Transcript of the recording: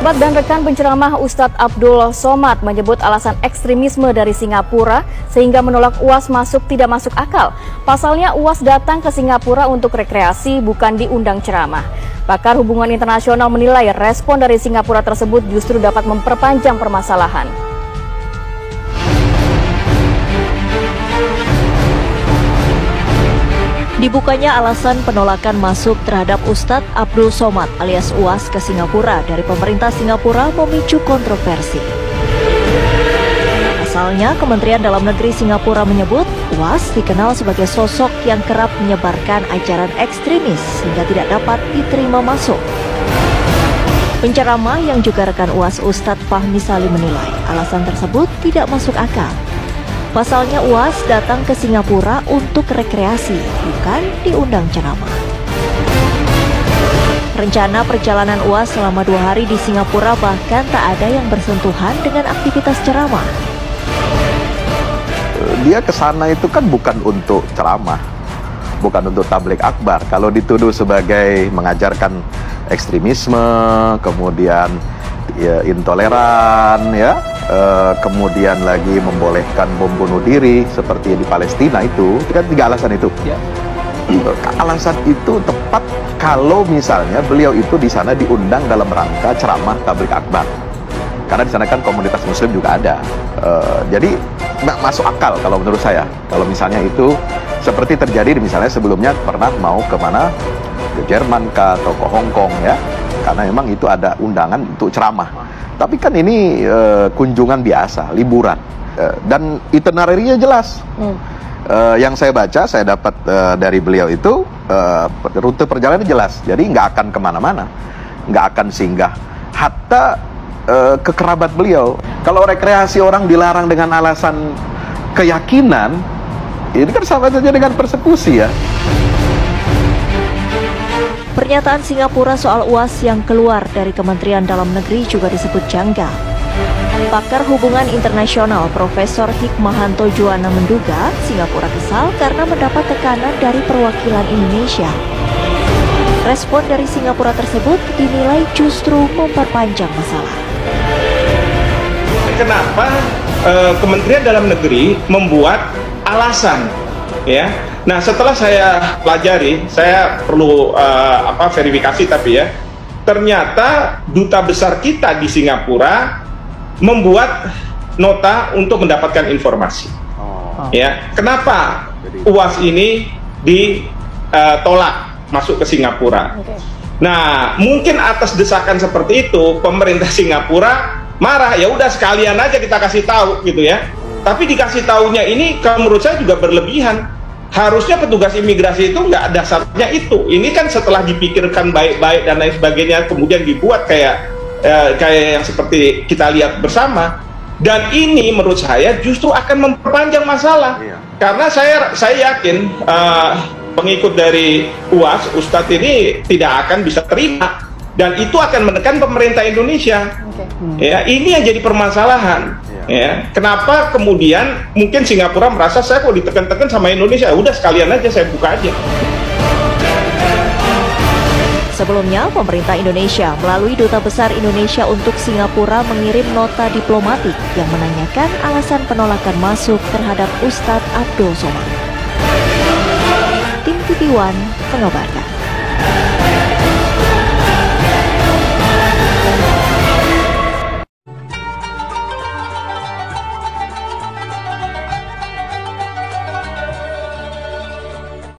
Sahabat dan rekan penceramah Ustadz Abdul Somad menyebut alasan ekstremisme dari Singapura sehingga menolak UAS tidak masuk akal. Pasalnya UAS datang ke Singapura untuk rekreasi, bukan diundang ceramah. Pakar hubungan internasional menilai respon dari Singapura tersebut justru dapat memperpanjang permasalahan. Dibukanya alasan penolakan masuk terhadap Ustadz Abdul Somad alias UAS ke Singapura dari pemerintah Singapura memicu kontroversi. Asalnya, Kementerian Dalam Negeri Singapura menyebut UAS dikenal sebagai sosok yang kerap menyebarkan ajaran ekstremis sehingga tidak dapat diterima masuk. Penceramah yang juga rekan UAS Ustadz Fahmi Salim menilai alasan tersebut tidak masuk akal. Pasalnya UAS datang ke Singapura untuk rekreasi, bukan diundang ceramah. Rencana perjalanan UAS selama 2 hari di Singapura bahkan tak ada yang bersentuhan dengan aktivitas ceramah. Dia ke sana itu kan bukan untuk ceramah, bukan untuk tabligh akbar. Kalau dituduh sebagai mengajarkan ekstremisme, kemudian ya, intoleran, ya. Kemudian lagi membolehkan bom bunuh diri seperti di Palestina itu kan 3 alasan itu. Ya. Alasan itu tepat kalau misalnya beliau itu di sana diundang dalam rangka ceramah tabligh akbar. Karena di sana kan komunitas Muslim juga ada. Jadi nggak masuk akal kalau menurut saya. Kalau misalnya itu seperti terjadi misalnya sebelumnya pernah mau kemana, ke Jerman kah atau ke Hong Kong ya. Karena memang itu ada undangan untuk ceramah. Tapi kan ini kunjungan biasa, liburan. Dan itinerary-nya jelas. Yang saya baca, saya dapat dari beliau itu, rute perjalanan jelas. Jadi nggak akan kemana-mana. Nggak akan singgah. Hatta ke kerabat beliau. Kalau rekreasi orang dilarang dengan alasan keyakinan, ini kan sama saja dengan persekusi ya. Pernyataan Singapura soal UAS yang keluar dari Kementerian Dalam Negeri juga disebut janggal. Pakar hubungan internasional Profesor Hikmahanto Juwana menduga Singapura kesal karena mendapat tekanan dari perwakilan Indonesia. Respon dari Singapura tersebut dinilai justru memperpanjang masalah. Kenapa Kementerian Dalam Negeri membuat alasan, ya? Nah, setelah saya pelajari, saya perlu verifikasi tapi ya, ternyata duta besar kita di Singapura membuat nota untuk mendapatkan informasi. Ya, kenapa UAS ini ditolak masuk ke Singapura? Nah, mungkin atas desakan seperti itu, pemerintah Singapura marah. Ya udah sekalian aja kita kasih tahu gitu ya. Tapi dikasih tahunya ini, kalau menurut saya juga berlebihan. Harusnya petugas imigrasi itu nggak dasarnya itu. Ini kan setelah dipikirkan baik-baik dan lain sebagainya, kemudian dibuat kayak yang seperti kita lihat bersama. Dan ini menurut saya justru akan memperpanjang masalah. Karena saya yakin pengikut dari UAS, Ustadz ini tidak akan bisa terima. Dan itu akan menekan pemerintah Indonesia. Ya, ini yang jadi permasalahan. Ya, kenapa kemudian mungkin Singapura merasa saya kok ditekan-tekan sama Indonesia, udah sekalian aja saya buka aja. Sebelumnya, pemerintah Indonesia melalui Duta Besar Indonesia untuk Singapura mengirim nota diplomatik yang menanyakan alasan penolakan masuk terhadap Ustadz Abdul Somad. Tim TV One mengabarkan.